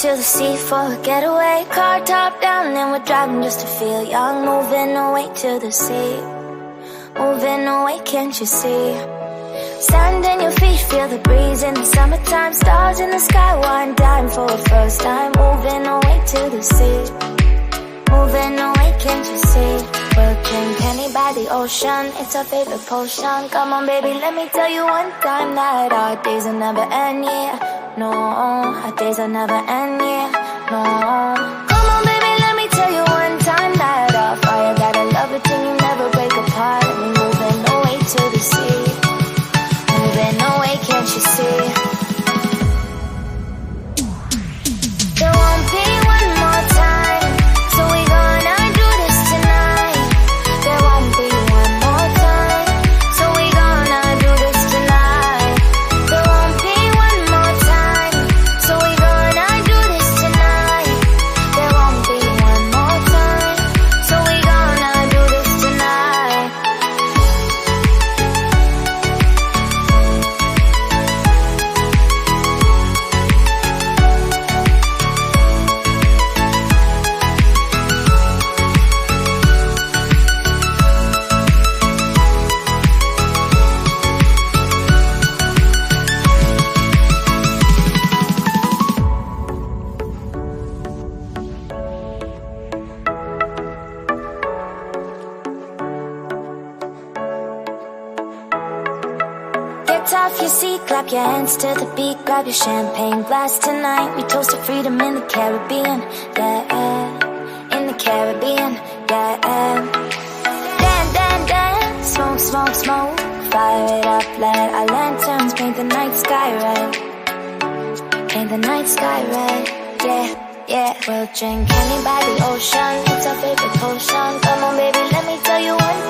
To the sea for a getaway, car top down and we're driving just to feel young. Moving away to the sea, moving away, can't you see? Sand in your feet, feel the breeze in the summertime. Stars in the sky, one dime for a first time. Moving away to the sea, moving away, can't you see? We'll drink honey by the ocean, it's our favorite potion. Come on baby, let me tell you one time that our days will never end, yeah. No, our days will never end, yeah. No. Come on baby, let me tell you one time that our fire got a love it till you never break apart. And we're moving away to the sea, moving away, can't you see? There won't be one more time, so we're gonna do this tonight. There won't be one more time, so we're gonna do this tonight. There won't be one more time, so we're gonna do this tonight. There won't be one more time, so we're gonna do this tonight. Get off your seat, clap your hands to the beat. Grab your champagne glass tonight. We toast to freedom in the Caribbean, yeah. In the Caribbean, yeah. Dance, dance, dance, smoke, smoke, smoke. Fire it up, let our lanterns paint the night sky red. Paint the night sky red, yeah, yeah. We'll drink honey by the ocean, it's our favorite potion. Come on baby, let me tell you one